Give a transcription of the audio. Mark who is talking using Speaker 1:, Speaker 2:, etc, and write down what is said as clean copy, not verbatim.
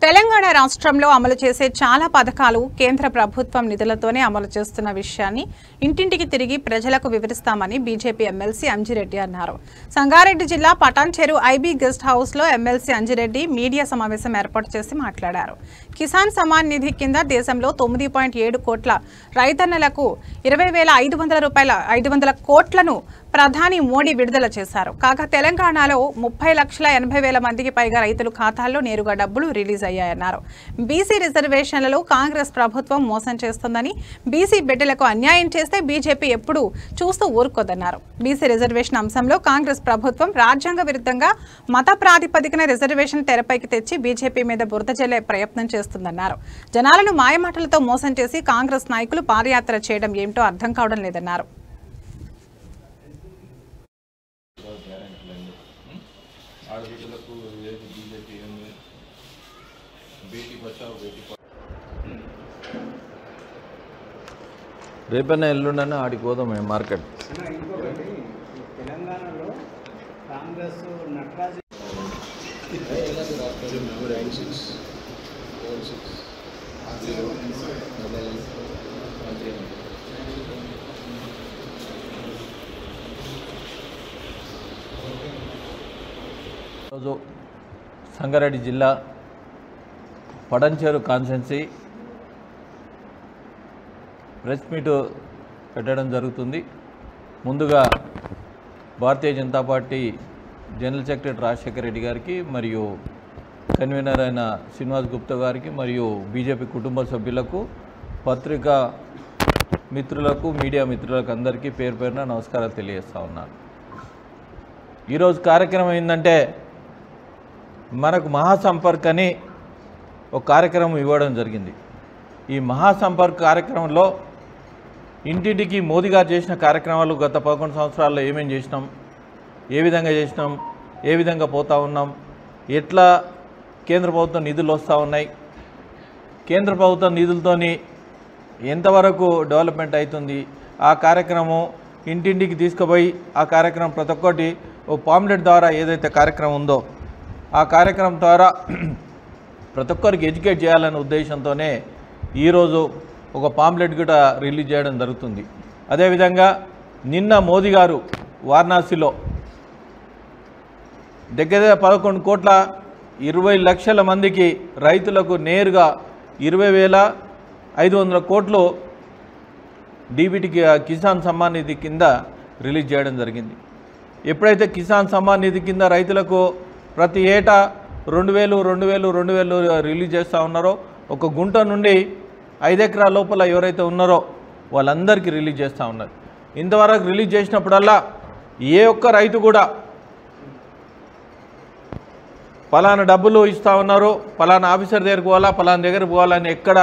Speaker 1: తెలంగాణ రాష్ట్రంలో అమలు చేసే చాలా పథకాలు కేంద్ర ప్రభుత్వం నిధులతోనే అమలు చేస్తున్న విషయాన్ని ఇంటింటికి తిరిగి ప్రజలకు వివరిస్తామని బీజేపీ ఎమ్మెల్సీ అంజిరెడ్డి అన్నారు. సంగారెడ్డి జిల్లా పటాన్చెరు ఐబీ గెస్ట్ హౌస్ లో ఎమ్మెల్సీ అంజిరెడ్డి మీడియా సమావేశం ఏర్పాటు చేసి మాట్లాడారు. కిసాన్ సమ్మాన్ నిధి కింద దేశంలో 9.7 కోట్ల రైతన్నలకు 20,500 కోట్లను ప్రధాని మోడీ విడుదల చేశారు. కాగా తెలంగాణలో 30,80,000 మందికి పైగా రైతుల ఖాతాల్లో నేరుగా డబ్బులు రిలీజ్ అయ్యాయన్నారు. బీసీ రిజర్వేషన్లలో కాంగ్రెస్ ప్రభుత్వం మోసం చేస్తుందని, బీసీ బిడ్డలకు అన్యాయం చేస్తే బీజేపీ ఎప్పుడూ చూస్తూ ఊరుకోదన్నారు. బీసీ రిజర్వేషన్ అంశంలో కాంగ్రెస్ ప్రభుత్వం రాజ్యాంగ విరుద్ధంగా మత ప్రాతిపదికన రిజర్వేషన్ తెరపైకి తెచ్చి బీజేపీ మీద బురద జల్లే ప్రయత్నం చేస్తుందన్నారు. జనాలను మాయమాటలతో మోసం చేసి కాంగ్రెస్ నాయకులు పాదయాత్ర చేయడం ఏమిటో అర్థం కావడం లేదన్నారు.
Speaker 2: ఆడబిడ్డలకు ఏది బీజేపీ ఉంది, బేటీ బచావ్ బేటీ రేపన్నా ఎల్లుండన్నా ఆడికి పోదాం మార్కెట్.
Speaker 3: ఇంకొకటి తెలంగాణలో కాంగ్రెస్ నటరాజు
Speaker 2: రోజు సంగారెడ్డి జిల్లా పటాన్చెరు కాన్స్టిట్యున్సీ ప్రెస్ మీట్ పెట్టడం జరుగుతుంది. ముందుగా Bharatiya Janata party general secretary Rajasekhara Reddy గారికి, మరియు కన్వీనర్ అయిన శ్రీనివాస్ గుప్తా గారికి, మరియు బీజేపీ కుటుంబ సభ్యులకు, పత్రికా మిత్రులకు, మీడియా మిత్రులకు అందరికీ పేరు పేరున నమస్కారాలు తెలియజేస్తూ ఉన్నాను. ఈరోజు కార్యక్రమం ఏంటంటే, మనకు మహాసంపర్క్ అని ఒక కార్యక్రమం ఇవ్వడం జరిగింది. ఈ మహాసంపర్క్ కార్యక్రమంలో ఇంటింటికి మోదీ గారు చేసిన కార్యక్రమాలు గత 11 సంవత్సరాల్లో ఏమేం చేసినాం, ఏ విధంగా చేసినాం, ఏ విధంగా పోతూ ఉన్నాం, ఎట్లా కేంద్ర ప్రభుత్వం నిధులు వస్తూ ఉన్నాయి, కేంద్ర ప్రభుత్వం నిధులతోని ఎంతవరకు డెవలప్మెంట్ అవుతుంది, ఆ కార్యక్రమం ఇంటింటికి తీసుకుపోయి ఆ కార్యక్రమం ప్రతి ఒక్కటి ఓ పాంప్లెట్ ద్వారా ఏదైతే కార్యక్రమం ఉందో ఆ కార్యక్రమం ద్వారా ప్రతి ఒక్కరికి ఎడ్యుకేట్ చేయాలనే ఉద్దేశంతోనే ఈరోజు ఒక పాంప్లెట్ కూడా రిలీజ్ చేయడం జరుగుతుంది. అదేవిధంగా నిన్న మోదీ గారు వారణాసిలో దగ్గర 11,20,00,000 మందికి రైతులకు నేరుగా 20,500 కోట్లు డీబీటీ కిసాన్ సమ్మాన్ నిధి కింద రిలీజ్ చేయడం జరిగింది. ఎప్పుడైతే కిసాన్ సమ్మాన్ నిధి కింద రైతులకు ప్రతి ఏటా 2,000 రిలీజ్ చేస్తూ ఉన్నారో, ఒక గుంట నుండి 5 ఎకరాల లోపల ఎవరైతే ఉన్నారో వాళ్ళందరికీ రిలీజ్ చేస్తూ ఉన్నారు. ఇంతవరకు రిలీజ్ చేసినప్పుడల్లా ఏ ఒక్క రైతు కూడా పలానా డబ్బులు ఇస్తూ ఉన్నారు, పలానా ఆఫీసర్ దగ్గరికి పోవాలా, పలానా దగ్గరికి పోవాలని ఎక్కడ